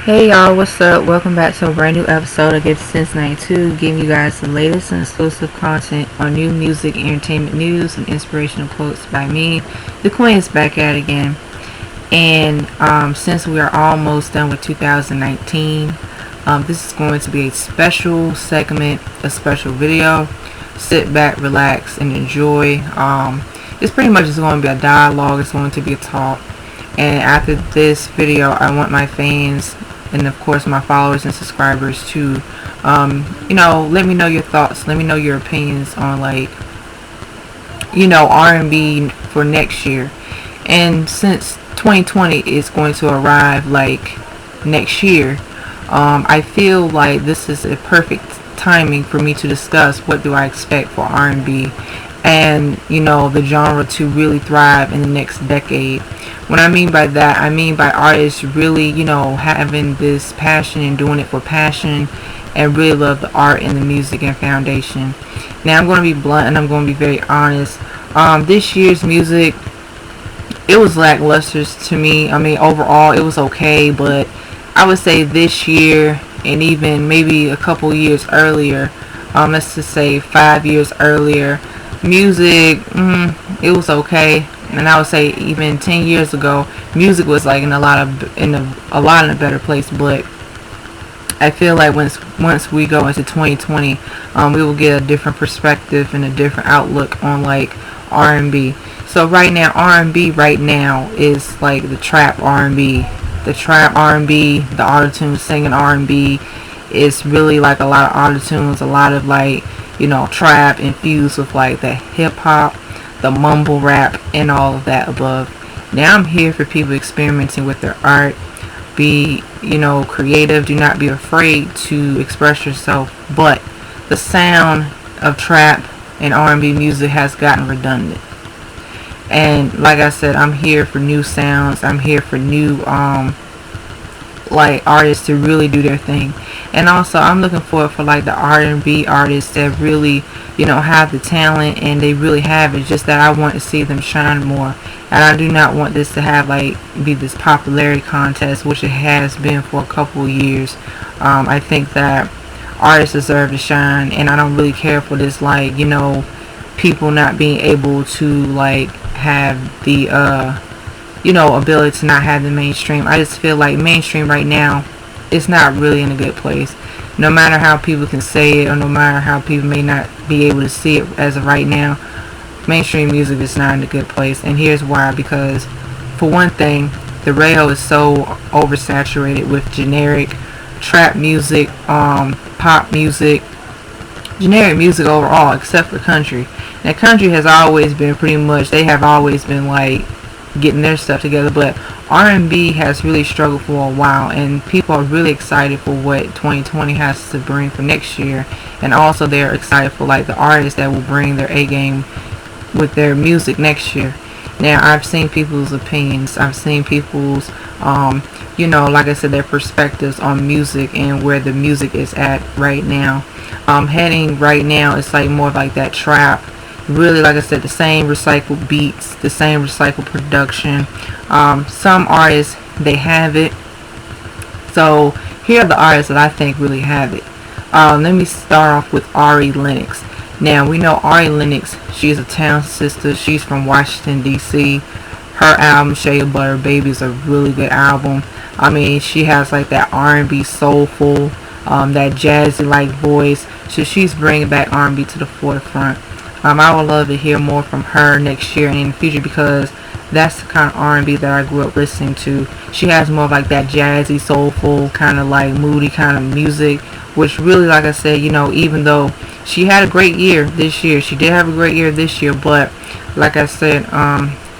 Hey y'all, what's up? Welcome back to a brand new episode of Get Since 92, giving you guys the latest and exclusive content on new music, entertainment news, and inspirational quotes by me. The Queen is back at it again. And since we are almost done with 2019, this is going to be a special segment, a special video. Sit back, relax, and enjoy. It's pretty much just going to be a dialogue. It's going to be a talk. And after this video, I want my fans and of course my followers and subscribers to let me know your thoughts, let me know your opinions on R&B for next year. And since 2020 is going to arrive next year, I feel like this is a perfect timing for me to discuss what do I expect for R&B and the genre to really thrive in the next decade. What I mean by that, I mean by artists really, having this passion and doing it for passion and really love the art and the music and foundation. Now I'm going to be blunt and I'm going to be very honest. This year's music, it was lackluster to me. I mean, overall it was okay, but I would say this year and even maybe a couple years earlier, let's just say 5 years earlier, music, it was okay. And I would say even 10 years ago, music was like in a lot in a better place. But I feel like once we go into 2020, we will get a different perspective and a different outlook on R&B. So right now, R&B right now is like the trap R&B, the autotune singing R&B. It's really like a lot of autotunes, a lot of trap infused with the hip hop, the mumble rap, and all of that above. Now I'm here for people experimenting with their art. Be creative. Do not be afraid to express yourself. But the sound of trap and R&B music has gotten redundant. And like I said, I'm here for new sounds. I'm here for new artists to really do their thing. And also I'm looking forward for the R&B artists that really have the talent, and they really have it, just that I want to see them shine more. And I do not want this to have be this popularity contest, which it has been for a couple of years. I think that artists deserve to shine, and I don't really care for this people not being able to have the ability to not have the mainstream. I just feel like mainstream right now is not really in a good place. No matter how people can say it, or no matter how people may not be able to see it as of right now, mainstream music is not in a good place. And here's why. Because for one thing, the radio is so oversaturated with generic trap music, pop music, generic music overall, except for country. Now country has always been they have always been getting their stuff together, but R&B has really struggled for a while, and people are really excited for what 2020 has to bring for next year. And also they're excited for the artists that will bring their A game with their music next year. Now I've seen people's opinions, I've seen people's like I said, their perspectives on music and where the music is at right now. Heading right now, it's more like that trap. Really, like I said, the same recycled beats, the same recycled production. Some artists, they have it. So here are the artists that I think really have it. Let me start off with Ari Lennox. Now we know Ari Lennox, she's a town sister. She's from Washington D.C. Her album Shea Butter Baby is a really good album. I mean, she has that R&B soulful, that jazzy voice. So she's bringing back R&B to the forefront. I would love to hear more from her next year and in the future, because that's the kind of R&B that I grew up listening to. She has more of that jazzy, soulful, kind of moody kind of music, which really, like I said, even though she had a great year this year, she did have a great year this year, but like I said,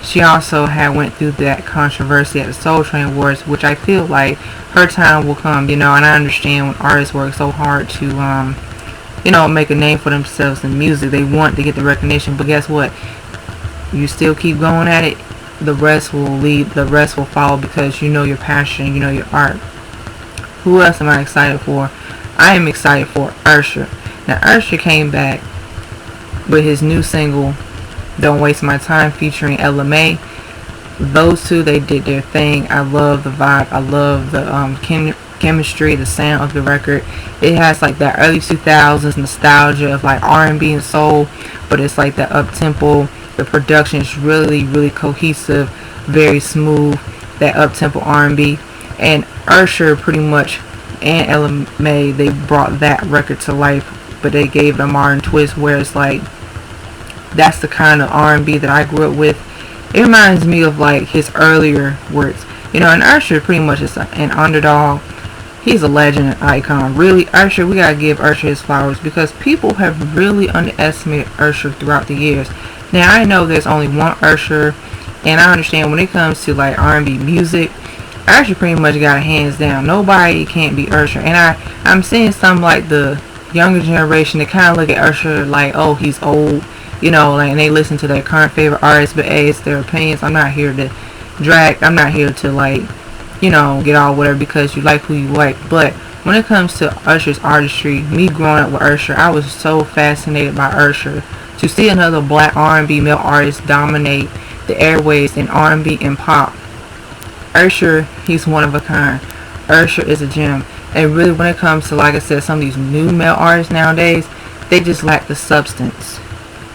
she also had went through that controversy at the Soul Train Awards, which I feel like her time will come, and I understand when artists work so hard to make a name for themselves in music. They want to get the recognition, but guess what? You still keep going at it, the rest will lead, the rest will follow, because your passion, your art. Who else am I excited for? I am excited for Usher. Now Usher came back with his new single, Don't Waste My Time, featuring Ella Mai. Those two, they did their thing. I love the vibe. I love the chemistry, the sound of the record. It has like that early 2000s nostalgia of like R&B and soul, but it's like that up tempo. The production is really, really cohesive, very smooth. That up tempo R&B, and Usher pretty much and Ella Mai, they brought that record to life, but they gave it a modern twist where it's like that's the kind of R&B that I grew up with. It reminds me of like his earlier works, and Usher pretty much is an underdog. He's a legend, an icon. Really, Usher, we gotta give Usher his flowers because people have really underestimated Usher throughout the years. Now I know there's only one Usher, and I understand when it comes to like R&B music, Usher pretty much got a hands down. Nobody can't be Usher, and I'm seeing some like the younger generation that kind of look at Usher like, oh, he's old, like, and they listen to their current favorite artists, but hey, it's their opinions. I'm not here to drag. I'm not here to like, get all whatever because you like who you like. But when it comes to Usher's artistry, me growing up with Usher, I was so fascinated by Usher. To see another black R&B male artist dominate the airways in R&B and pop, Usher, he's one of a kind. Usher is a gem. And really, when it comes to, like I said, some of these new male artists nowadays, they just lack the substance.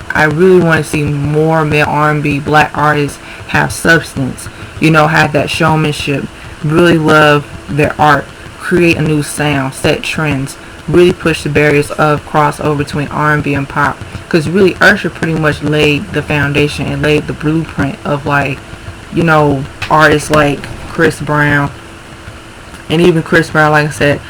I really want to see more male R&B black artists have substance, have that showmanship, really love their art, create a new sound, set trends, really push the barriers of crossover between R&B and pop. Because really, Usher pretty much laid the foundation and laid the blueprint of like, artists like Chris Brown. And even Chris Brown, like I said,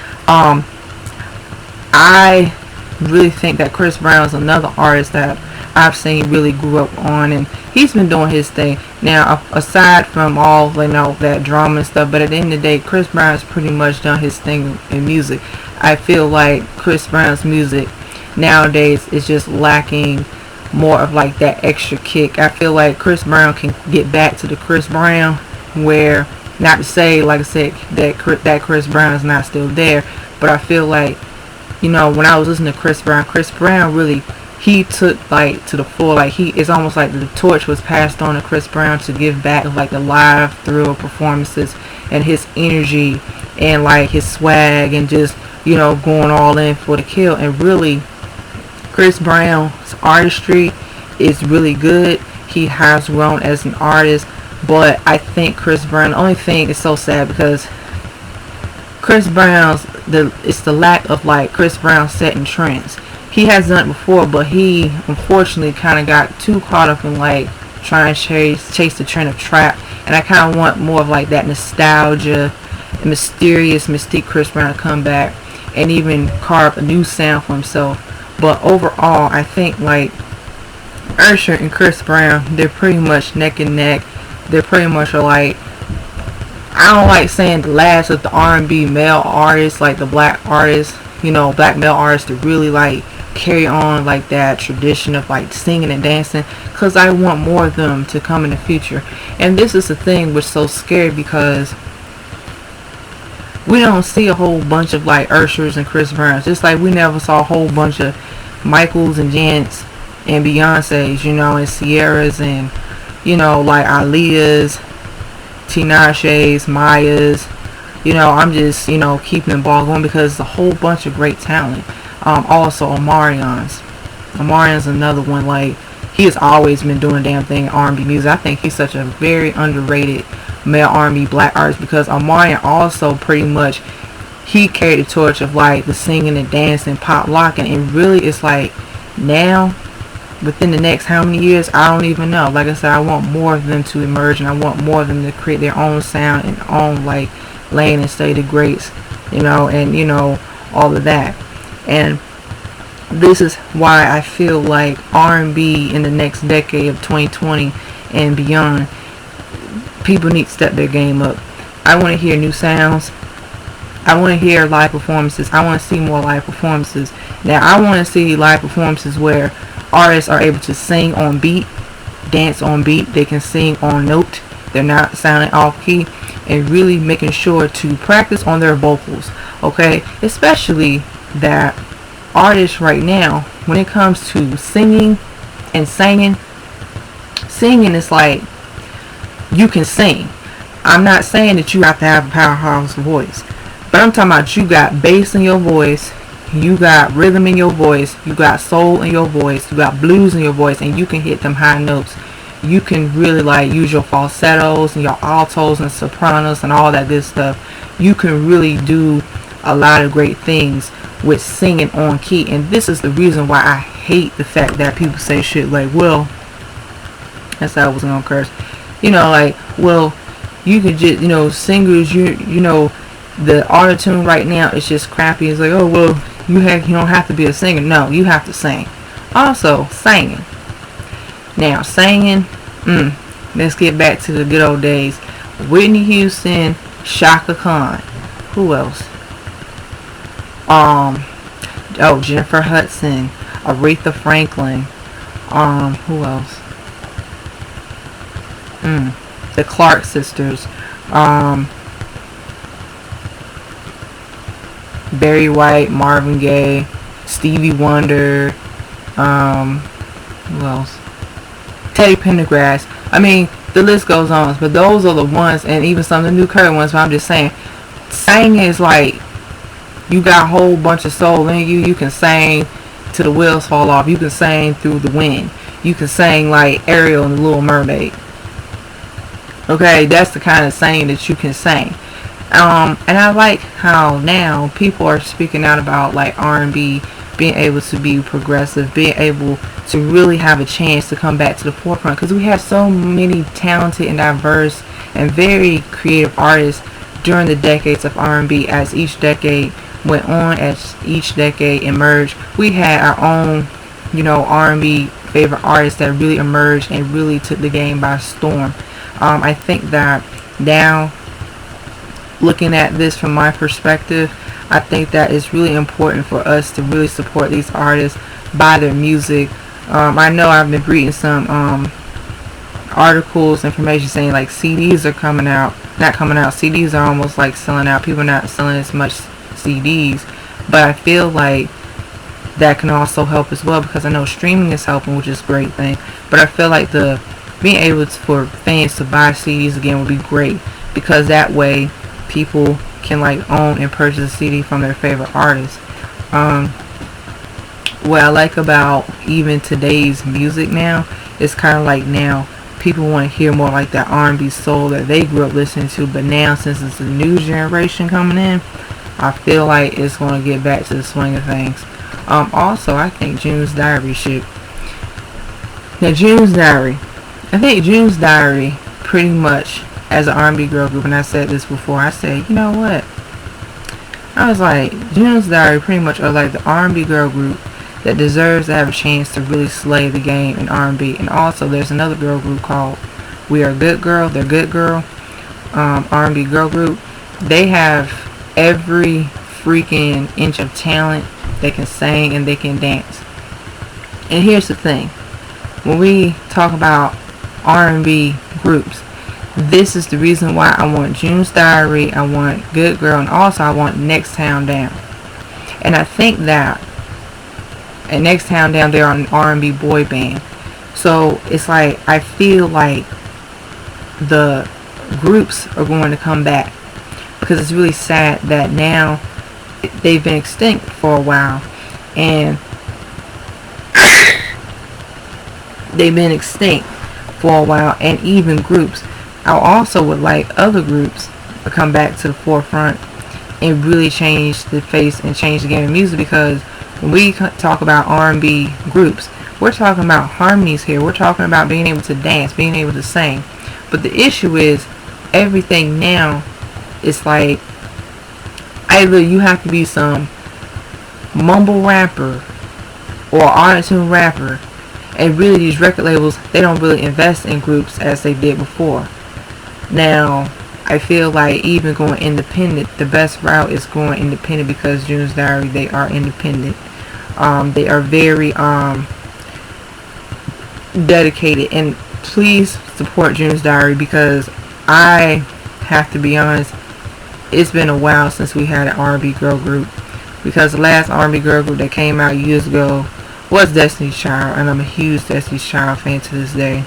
I really think that Chris Brown is another artist that I've seen really grew up on, and he's been doing his thing. Now, aside from all, that drama and stuff, but at the end of the day, Chris Brown's pretty much done his thing in music. I feel like Chris Brown's music nowadays is just lacking more of like that extra kick. I feel like Chris Brown can get back to the Chris Brown where, not to say, like I said, that Chris Brown is not still there, but I feel like, when I was listening to Chris Brown really, he took like to the full, like it's almost like the torch was passed on to Chris Brown to give back like the live thrill performances and his energy and like his swag and just, going all in for the kill. And really, Chris Brown's artistry is really good. He has grown as an artist, but I think Chris Brown, the only thing is so sad because Chris Brown's, it's the lack of like Chris Brown setting trends. He has done it before, but he unfortunately kind of got too caught up in like trying to chase the trend of trap, and I kind of want more of like that nostalgia and mysterious mystique Chris Brown to come back and even carve a new sound for himself. But overall, I think like Usher and Chris Brown, they're pretty much neck and neck. They're pretty much like, I don't like saying the last of the R&B male artists, like the black artists, black male artists to really like carry on like that tradition of like singing and dancing, because I want more of them to come in the future. And this is the thing which is so scary because we don't see a whole bunch of like Ushers and Chris Browns, just like we never saw a whole bunch of Michaels and Janets and Beyonce's, and Sierras and like Aaliyah's, Tinashe's, Maya's. I'm just keeping the ball going because it's a whole bunch of great talent. Also Omarion's another one. Like, he has always been doing damn thing in R&B music. I think he's such a very underrated male R&B black artist because Omarion also pretty much, he carried the torch of like the singing and dancing, pop locking, and really it's like now within the next how many years, I don't even know. Like I said, I want more of them to emerge, and I want more of them to create their own sound and own like lane and stay the greats, and all of that. And this is why I feel like R&B in the next decade of 2020 and beyond, people need to step their game up. I want to hear new sounds. I want to hear live performances. I want to see more live performances. Now, I want to see live performances where artists are able to sing on beat, dance on beat. They can sing on note. They're not sounding off key, and really making sure to practice on their vocals. Okay, especially that artists right now, when it comes to singing and singing is like you can sing. I'm not saying that you have to have a powerhouse voice, but I'm talking about you got bass in your voice, you got rhythm in your voice, you got soul in your voice, you got blues in your voice, and you can hit them high notes. You can really like use your falsettos and your altos and sopranos and all that good stuff. You can really do a lot of great things with singing on key. And this is the reason why I hate the fact that people say shit like, well, that's how I was gonna curse. Like, well, you could just, singers, the auto-tune right now is just crappy. It's like, oh, well, you don't have to be a singer. No, you have to sing. Also, singing. Now, singing, let's get back to the good old days. Whitney Houston, Shaka Khan. Who else? Jennifer Hudson, Aretha Franklin. Who else? The Clark sisters. Barry White, Marvin Gaye, Stevie Wonder. Who else? Teddy Pendergrass. I mean, the list goes on. But those are the ones, and even some of the new current ones. But I'm just saying, singing is like, you got a whole bunch of soul in you. You can sing till the wheels fall off. You can sing through the wind. You can sing like Ariel in The Little Mermaid. Okay, that's the kind of singing that you can sing. And I like how now people are speaking out about like R&B being able to be progressive, being able to really have a chance to come back to the forefront, because we have so many talented and diverse and very creative artists during the decades of R&B. As each decade went on, as each decade emerged, we had our own, R&B favorite artists that really emerged and really took the game by storm. I think that now, looking at this from my perspective, I think that it's really important for us to really support these artists, buy their music. I know I've been reading some articles, information saying like CDs are coming out. Not coming out. CDs are almost like selling out. People are not selling as much CDs. But I feel like that can also help as well, because I know streaming is helping, which is a great thing. But I feel like being able for fans to buy CDs again would be great, because that way people can like own and purchase a CD from their favorite artists. What I like about even today's music now is kind of like now people want to hear more like that R&B soul that they grew up listening to, but now since it's a new generation coming in, I feel like it's going to get back to the swing of things. Also, I think June's Diary should. Now, June's Diary. I think June's Diary pretty much, as an R&B girl group, and I said this before, I said, you know what? I was like, June's Diary pretty much are like the R&B girl group that deserves to have a chance to really slay the game in R&B. And also, there's another girl group called We Are Good Girl. They're Good Girl, R&B girl group. They have every freaking inch of talent. They can sing and they can dance. And here's the thing. When we talk about R&B groups, this is the reason why I want June's Diary, I want Good Girl, and also I want Next Town Down. And I think that at Next Town Down, they're an R&B boy band. So it's like, I feel like the groups are going to come back, because it's really sad that now they've been extinct for a while, and they've been extinct for a while, and even groups. I also would like other groups to come back to the forefront and really change the face and change the game of music, because when we talk about R&B groups, we're talking about harmonies here. We're talking about being able to dance, being able to sing. But the issue is, everything now is like, either you have to be some mumble rapper or auto-tune rapper, and really these record labels, they don't really invest in groups as they did before. Now, I feel like even going independent, the best route is going independent, because June's Diary, they are independent. They are very dedicated, and please support June's Diary, because I have to be honest, it's been a while since we had an R&B girl group, because the last R&B girl group that came out years ago was Destiny's Child, and I'm a huge Destiny's Child fan to this day.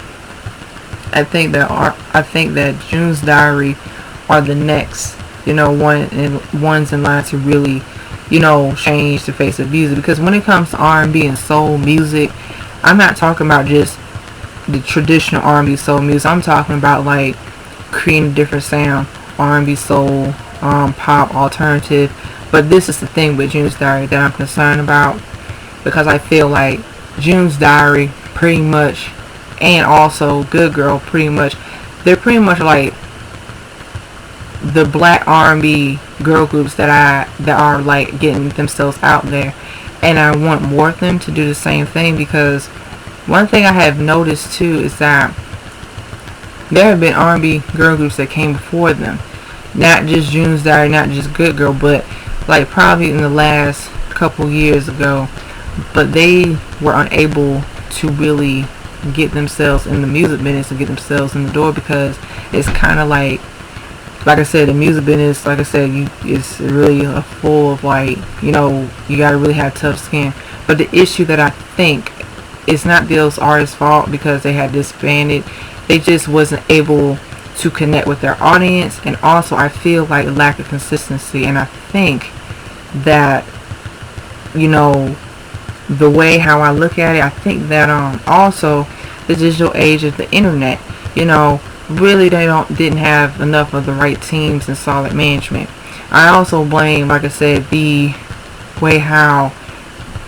I think that June's Diary are the next, ones in line to really, change the face of music. Because when it comes to R&B and soul music, I'm not talking about just the traditional R&B soul music. I'm talking about like creating a different sound, R&B soul, pop, alternative. But this is the thing with June's Diary that I'm concerned about, because I feel like June's Diary pretty much, and also Good Girl pretty much, they're pretty much like the black R&B girl groups that are like getting themselves out there, and I want more of them to do the same thing. Because one thing I have noticed too is that there have been R&B girl groups that came before them, not just June's Diary, not just Good Girl, but like probably in the last couple years ago, but they were unable to really get themselves in the music business and get themselves in the door, because it's kind of like I said, the music business, like I said, it's really full of like, you gotta really have tough skin. But the issue that I think is not those artists' fault, because they had disbanded. They just wasn't able to connect with their audience, and also I feel like lack of consistency. And I think that, the way how I look at it, I think that also the digital age of the internet, really they didn't have enough of the right teams and solid management. I also blame, like I said, the way how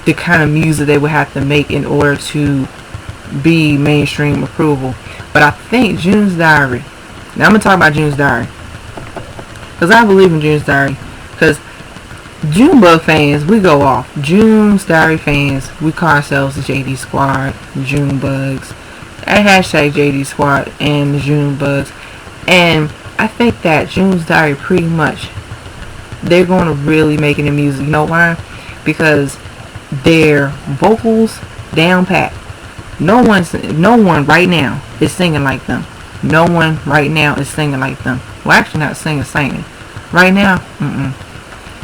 the kind of music they would have to make in order to be mainstream approval. But I think June's Diary, now I'm going to talk about June's Diary, because I believe in June's Diary, because Junebug fans, we go off. June's Diary fans, we call ourselves the JD Squad, Junebugs, at hashtag JD Squad and the Junebugs. And I think that June's Diary pretty much, they're going to really make it in music. You know why? Because their vocals down pat. No one right now is singing like them. No one right now is singing like them. Well, actually not singing. Right now,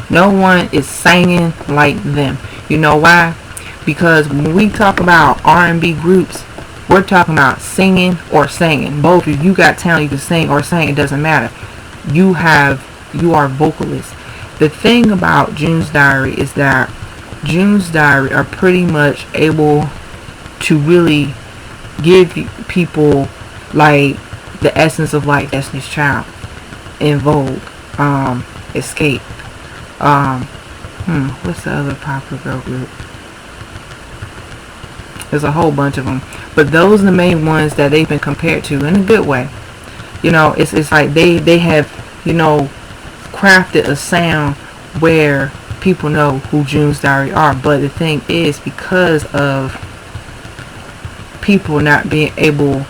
no one is singing like them. You know why? Because when we talk about R&B groups, we're talking about singing or singing. Both. If you got talent, you can sing or sing. It doesn't matter. You are vocalists. The thing about June's Diary is that June's Diary are pretty much able to really give people like the essence of like Destiny's Child, En Vogue, Escape, what's the other popular girl group? There's a whole bunch of them, but those are the main ones that they've been compared to in a good way. It's like they have crafted a sound where people know who June's Diary are. But the thing is, because of people not being able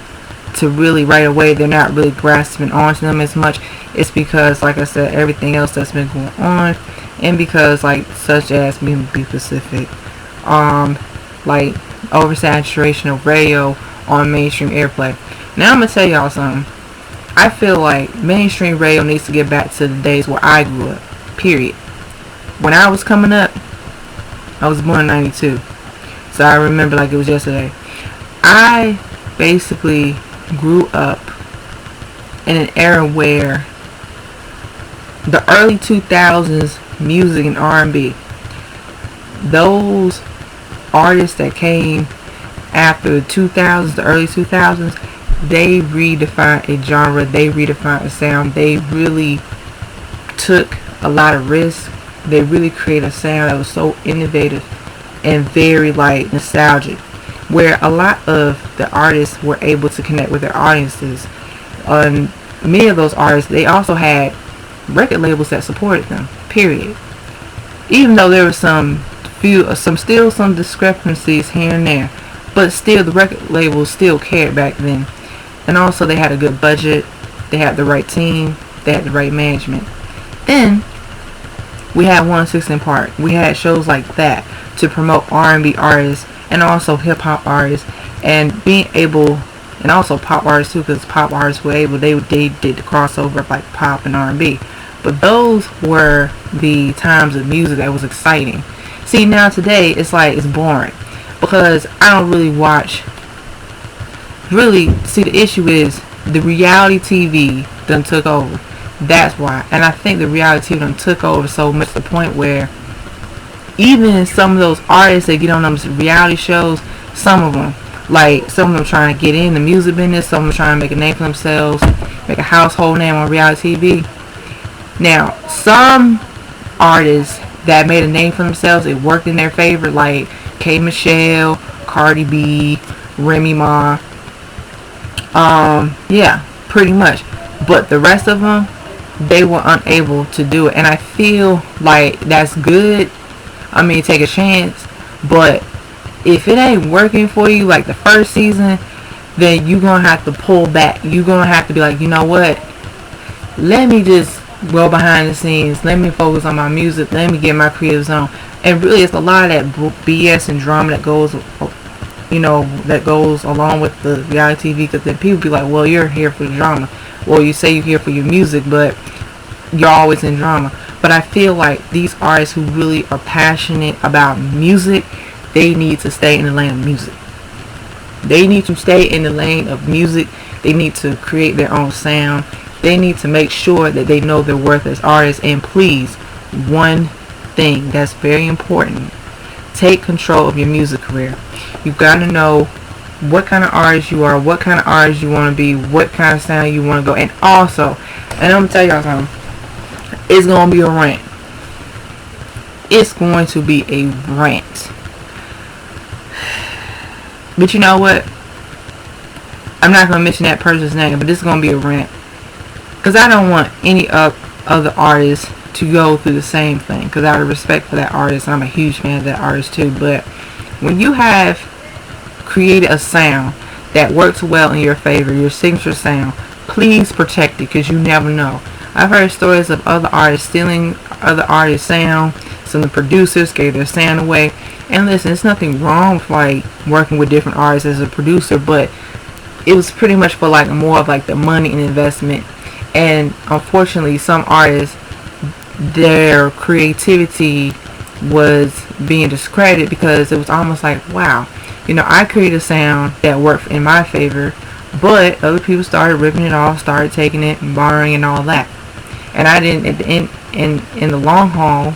to really right away, they're not really grasping onto them as much. It's because, like I said, everything else that's been going on, and because like such as me be Pacific, like oversaturation of radio on mainstream airplay. Now I'm gonna tell y'all something. I feel like mainstream radio needs to get back to the days where I grew up. Period. When I was coming up, I was born in '92, so I remember like it was yesterday. I basically grew up in an era where the early 2000s music and R&B, those artists that came after the 2000s, the early 2000s, they redefined a genre, they redefined a sound, they really took a lot of risks, they really created a sound that was so innovative and very like nostalgic, where a lot of the artists were able to connect with their audiences. Many of those artists, they also had record labels that supported them, period. Even though there was some discrepancies here and there, but still the record labels still cared back then. And also they had a good budget, they had the right team, they had the right management. Then we had 106 & Park. We had shows like that to promote R&B artists and also hip hop artists, and being able, and also pop artists too, because pop artists were able, they did the crossover of like pop and R&B. But those were the times of music that was exciting. See, now today it's like it's boring, because I don't really watch really, see, the issue is the reality TV done took over. That's why. And I think the reality TV done took over so much to the point where even some of those artists that get on those reality shows, some of them, like some of them trying to get in the music business, some of them trying to make a name for themselves, make a household name on reality TV. Now, some artists that made a name for themselves, it worked in their favor, like K Michelle, Cardi B, Remy Ma. Yeah, pretty much. But the rest of them, they were unable to do it, and I feel like that's good. I mean, take a chance, but if it ain't working for you like the first season, then you gonna have to pull back. You gonna have to be like, you know what? Let me just go behind the scenes. Let me focus on my music. Let me get my creative zone. And really, it's a lot of that BS and drama that goes, that goes along with the reality TV. Because then people be like, well, you're here for the drama. Well, you say you're here for your music, but you're always in drama. But I feel like these artists who really are passionate about music, they need to stay in the lane of music. They need to stay in the lane of music. They need to create their own sound. They need to make sure that they know their worth as artists. And please, one thing that's very important, take control of your music career. You've got to know what kind of artist you are, what kind of artist you want to be, what kind of sound you want to go. And also, and I'm going to tell y'all something, it's going to be a rant. It's going to be a rant. But you know what? I'm not going to mention that person's name, but this is going to be a rant. Because I don't want any other artists to go through the same thing. Because out of respect for that artist, I'm a huge fan of that artist too. But when you have created a sound that works well in your favor, your signature sound, please protect it, because you never know. I've heard stories of other artists stealing other artists' sound. Some of the producers gave their sound away. And listen, there's nothing wrong with like working with different artists as a producer, but it was pretty much for like more of like the money and investment. And unfortunately, some artists, their creativity was being discredited because it was almost like, wow, I created a sound that worked in my favor, but other people started ripping it off, started taking it and borrowing and all that. And I didn't, at the end, in the long haul,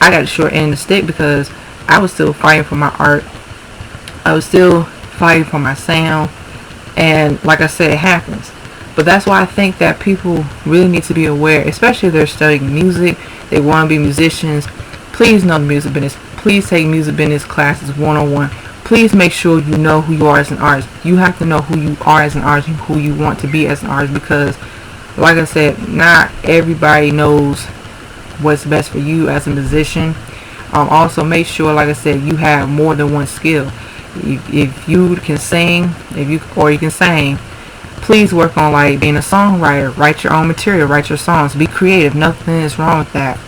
I got a short end of the stick because I was still fighting for my art. I was still fighting for my sound. And like I said, it happens. But that's why I think that people really need to be aware, especially if they're studying music, they want to be musicians. Please know the music business. Please take music business classes 101. Please make sure you know who you are as an artist. You have to know who you are as an artist and who you want to be as an artist, because like I said, not everybody knows what's best for you as a musician. Also make sure, like I said, you have more than one skill. If you can sing, you can sing, please work on like being a songwriter. Write your own material, write your songs, be creative. Nothing is wrong with that.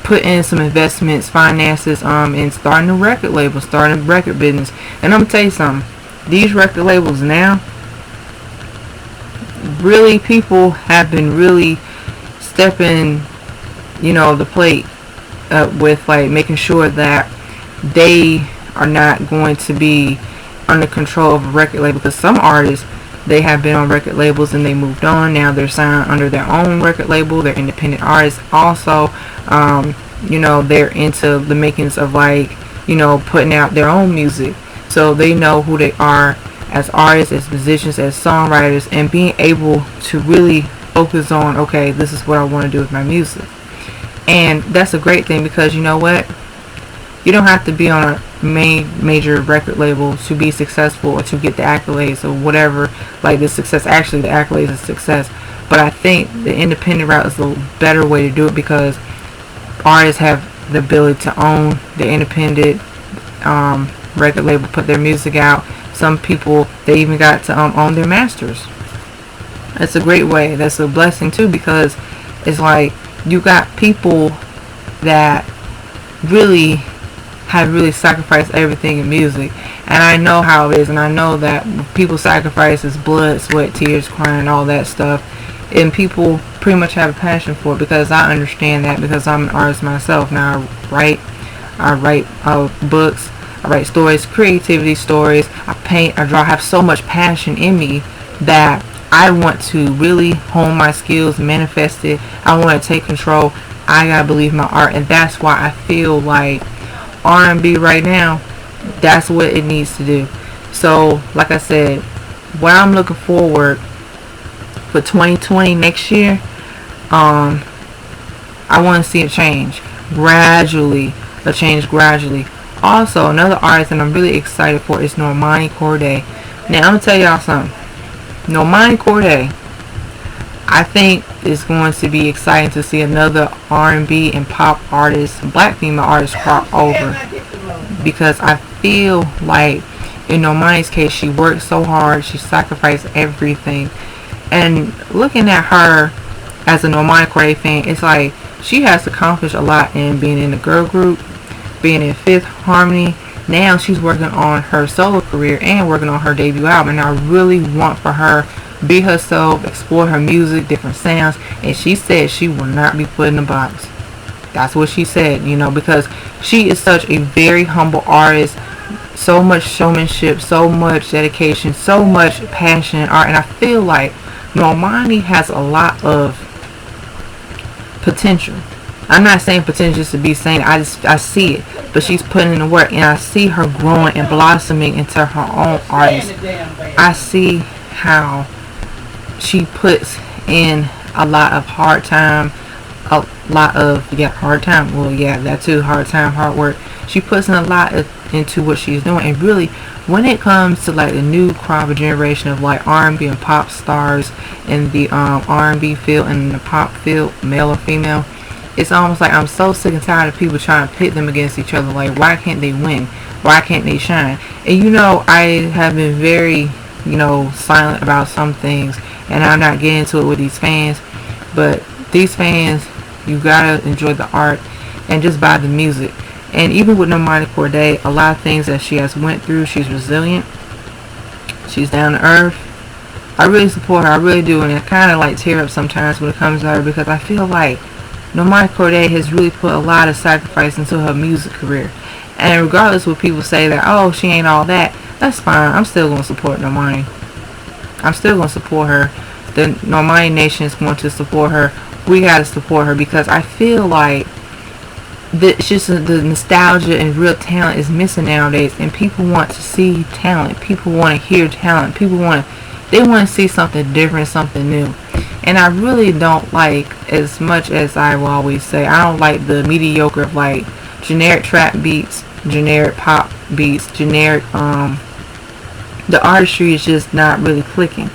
Put in some investments, finances, in starting a record label, starting a record business. And I'm gonna tell you something, these record labels now, really, people have been really stepping, the plate with like making sure that they are not going to be under control of a record label. Because some artists, they have been on record labels and they moved on. Now they're signed under their own record label. They're independent artists. Also, they're into the makings of like, putting out their own music. So they know who they are as artists, as musicians, as songwriters, and being able to really focus on, okay, this is what I want to do with my music. And that's a great thing, because you know what? You don't have to be on a major record label to be successful or to get the accolades or whatever, like the success. Actually, the accolades is success. But I think the independent route is the better way to do it, because artists have the ability to own the independent record label, put their music out. Some people, they even got to own their masters. That's a great way. That's a blessing too, because it's like you got people that really have really sacrificed everything in music. And I know how it is, and I know that people sacrifice is blood, sweat, tears, crying, all that stuff. And people pretty much have a passion for it, because I understand that, because I'm an artist myself. Now I write books, I write stories, creativity stories. I paint, I draw. I have so much passion in me that I want to really hone my skills, manifest it. I want to take control. I gotta believe my art, and that's why I feel like R&B right now, that's what it needs to do. So, like I said, what I'm looking forward for 2020 next year, I want to see a change gradually, a change gradually. Also, another artist that I'm really excited for is Normani Corday. Now, I'm gonna tell y'all something. Normani Corday, I think it's going to be exciting to see another R&B and pop artist, black female artist, crop over, because I feel like in Normani's case, she worked so hard, she sacrificed everything, and looking at her as a Normani Corday fan, it's like she has accomplished a lot in being in the girl group, being in Fifth Harmony. Now she's working on her solo career and working on her debut album, and I really want for her be herself, explore her music, different sounds, and she said she will not be put in a box. That's what she said, because she is such a very humble artist, so much showmanship, so much dedication, so much passion in art, and I feel like Normani has a lot of potential. I'm not saying potential just to be saying it. I see it, but she's putting in the work, and I see her growing and blossoming into her own artist. I see how she puts in a lot of hard time, hard time. Well, yeah, that too, hard time, hard work. She puts in a lot into what she's doing, and really, when it comes to like the new crop of generation of like R&B and pop stars in the R&B field and the pop field, male or female, it's almost like I'm so sick and tired of people trying to pit them against each other. Like, why can't they win? Why can't they shine? And I have been very, silent about some things, and I'm not getting into it with these fans. But these fans, you gotta enjoy the art and just buy the music. And even with Normani Corday, a lot of things that she has went through, she's resilient. She's down to earth. I really support her. I really do, and I kind of like tear up sometimes when it comes to her, because I feel like Normani Corday has really put a lot of sacrifice into her music career. And regardless what people say that, oh, she ain't all that, that's fine. I'm still going to support Normani. I'm still going to support her. The Normani Nation is going to support her. We got to support her, because I feel like it's just the nostalgia and real talent is missing nowadays, and people want to see talent. People want to hear talent. They want to see something different, something new. And I really don't like, as much as I will always say, I don't like the mediocre of like generic trap beats, generic pop beats, generic, the artistry is just not really clicking.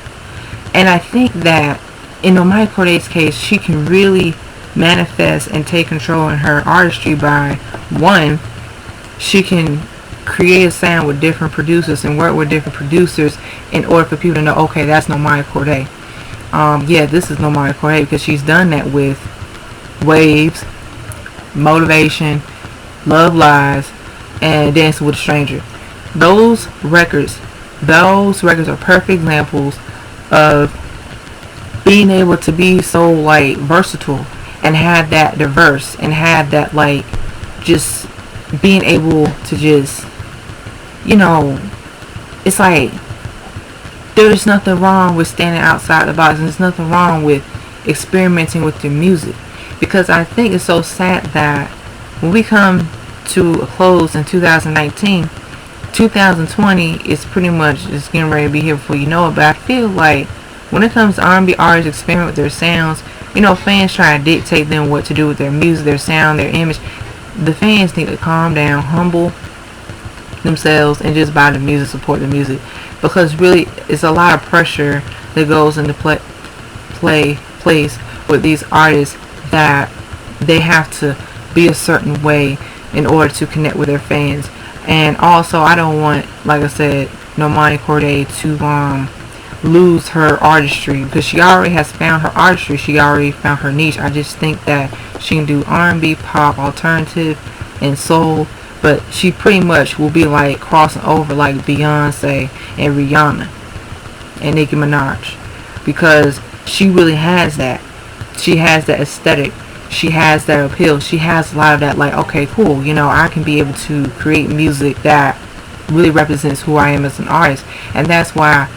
And I think that in Normani Corday's case, she can really manifest and take control in her artistry by, one, she can create a sound with different producers and work with different producers in order for people to know, okay, that's Normani Corday. Yeah, this is Normani Corday, because she's done that with Waves, Motivation, Love Lies, and Dancing with a Stranger. Those records are perfect examples of being able to be so like versatile and have that diverse and have that like just being able to just, it's like there's nothing wrong with standing outside the box, and there's nothing wrong with experimenting with your music, because I think it's so sad that when we come to a close in 2019, 2020 is pretty much just getting ready to be here before you know it. But I feel like when it comes to R&B artists experiment with their sounds, fans try to dictate them what to do with their music, their sound, their image. The fans need to calm down, humble themselves, and just buy the music, support the music, because really it's a lot of pressure that goes into place with these artists, that they have to be a certain way in order to connect with their fans. And also, I don't want, like I said, Normani Corday to lose her artistry, because she already has found her artistry. She already found her niche. I just think that she can do R&B, pop, alternative, and soul, but she pretty much will be like crossing over like Beyonce and Rihanna and Nicki Minaj, because she really has that. She has that aesthetic. she has that appeal. She has a lot of that, like, okay, cool, you know, I can be able to create music that really represents who I am as an artist. And that's why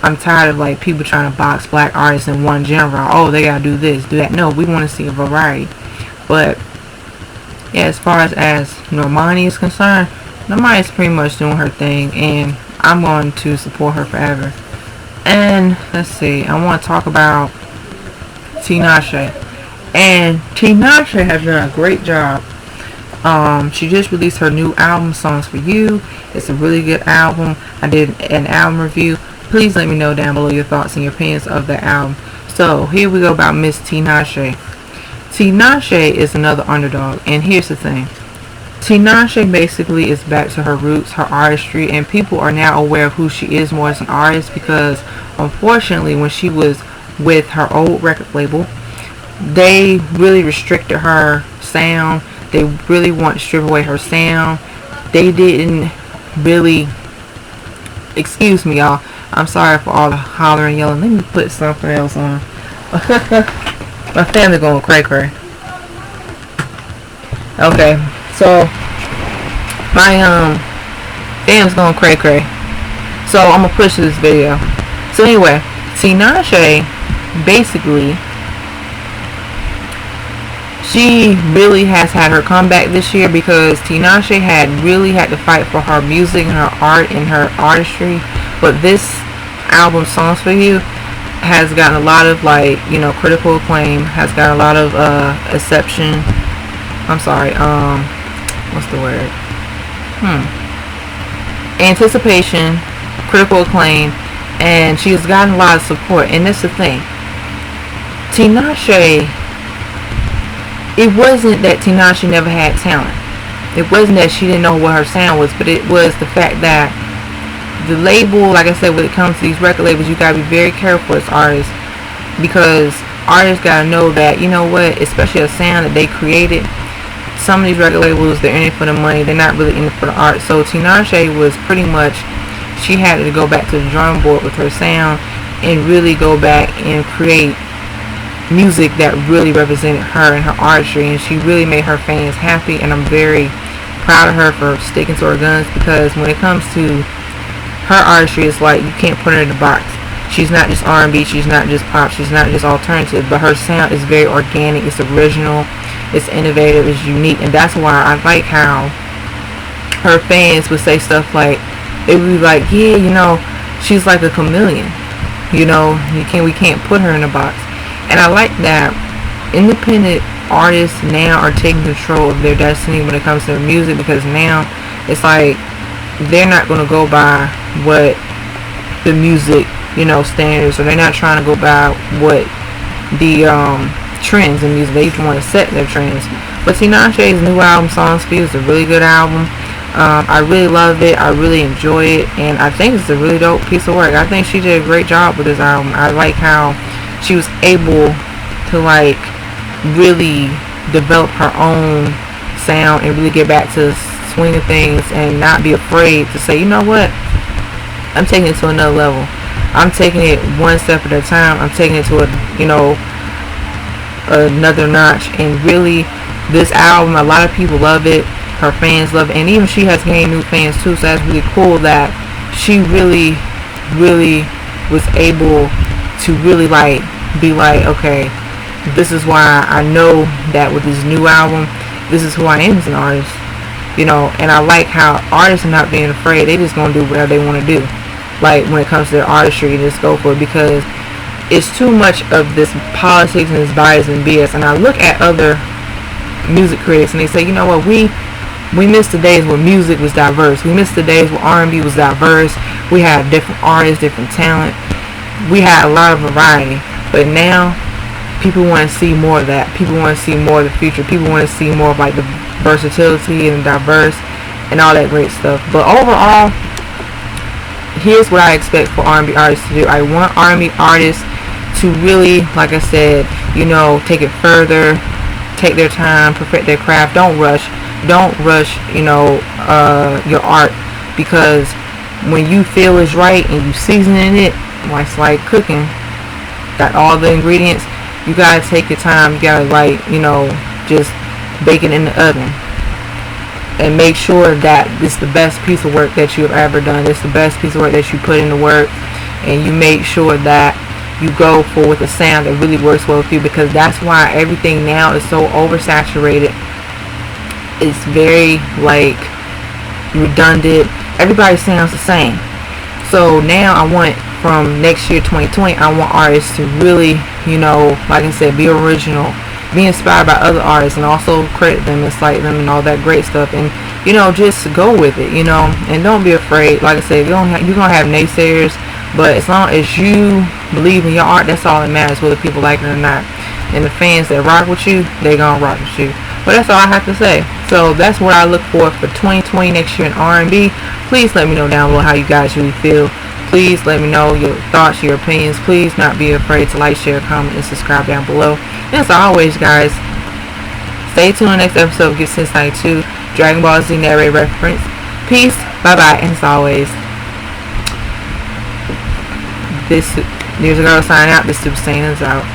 I'm tired of like people trying to box black artists in one genre. Oh, they gotta do this, do that. No, we want to see a variety. But yeah, as far as Normani is concerned, Normani is pretty much doing her thing, and I'm going to support her forever. And let's see, I want to talk about Tinashe. And Tinashe has done a great job. She just released her new album, Songs for You. It's a really good album. I did an album review. Please let me know down below your thoughts and your opinions of the album. So here we go about Miss Tinashe. Tinashe is another underdog, and here's the thing. Tinashe basically is back to her roots, her artistry, and people are now aware of who she is more as an artist, because unfortunately when she was with her old record label, they really restricted her sound. They really want to strip away her sound. They didn't really, excuse me y'all, I'm sorry for all the hollering and yelling. Let me put something else on. My family going cray cray. Okay, so my fam's going cray cray. So I'm gonna push this video. So anyway, Tinashe basically, she really has had her comeback this year, because Tinashe had really had to fight for her music and her art and her artistry. But this album, Songs for You, has gotten a lot of, like, you know, critical acclaim, has gotten a lot of acceptance. I'm sorry, what's the word? Anticipation, critical acclaim, and she's gotten a lot of support. And that's the thing. Tinashe, it wasn't that Tinashe never had talent. It wasn't that she didn't know what her sound was, but it was the fact that the label, like I said, when it comes to these record labels, you gotta be very careful as artists, because artists gotta know that, you know what, especially a sound that they created, some of these record labels, they're in it for the money, they're not really in it for the art. So Tinashe was pretty much, she had to go back to the drawing board with her sound and really go back and create music that really represented her and her artistry, and she really made her fans happy. And I'm very proud of her for sticking to her guns, because when it comes to her artistry, it's like you can't put her in a box. She's not just R&B, she's not just pop, she's not just alternative, but her sound is very organic, it's original, it's innovative, it's unique. And that's why I like how her fans would say stuff like, they would be like, yeah, you know, she's like a chameleon, you know, we can't put her in a box. And I like that independent artists now are taking control of their destiny when it comes to their music, because now it's like they're not going to go by what the music, you know, standards, or they're not trying to go by what the trends in music. They want to set their trends. But Tinashe's new album, Songs for You, is a really good album. I really love it. I really enjoy it, and I think it's a really dope piece of work. I think she did a great job with this album. I like how she was able to, like, really develop her own sound and really get back to the swing of things, and not be afraid to say, you know what, I'm taking it to another level. I'm taking it one step at a time. I'm taking it to a, you know, another notch. And really, this album, a lot of people love it. Her fans love it, and even she has gained new fans too. So that's really cool that she really was able to really, like, be like, okay, this is why I know that with this new album, this is who I am as an artist, you know. And I like how artists are not being afraid. They just gonna do whatever they want to do. Like, when it comes to their artistry, just go for it, because it's too much of this politics and this bias and BS. And I look at other music critics and they say, you know what, we missed the days where music was diverse. We missed the days where R&B was diverse. We had different artists, different talent. We had a lot of variety. But now, people want to see more of that. People want to see more of the future. People want to see more of, like, the versatility and diverse and all that great stuff. But overall, here's what I expect for R&B artists to do. I want R&B artists to really, like I said, you know, take it further, take their time, perfect their craft. Don't rush, you know, your art, because when you feel it's right and you seasoning it, well, it's like cooking. Got all the ingredients, you gotta take your time. You gotta like, just bake it in the oven and make sure that it's the best piece of work that you have ever done. It's the best piece of work that you put in the work, and you make sure that you go for with a sound that really works well with you, because that's why everything now is so oversaturated. It's very like redundant. Everybody sounds the same. So now I want, from next year 2020, I want artists to really, like I said, be original, be inspired by other artists, and also credit them and cite them and all that great stuff, and just go with it, and don't be afraid. Like I said, you're gonna have naysayers, but as long as you believe in your art, that's all that matters, whether people like it or not. And the fans that rock with you, they gonna rock with you. But that's all I have to say. So that's what I look for 2020 next year in R&B. Please let me know down below how you guys really feel. Please let me know your thoughts, your opinions. Please not be afraid to like, share, comment, and subscribe down below. And as always, guys, stay tuned to the next episode of Get Sense 92, Dragon Ball Z narrated reference. Peace, bye-bye, and as always, here's a girl signing out. This Super Saiyan is out.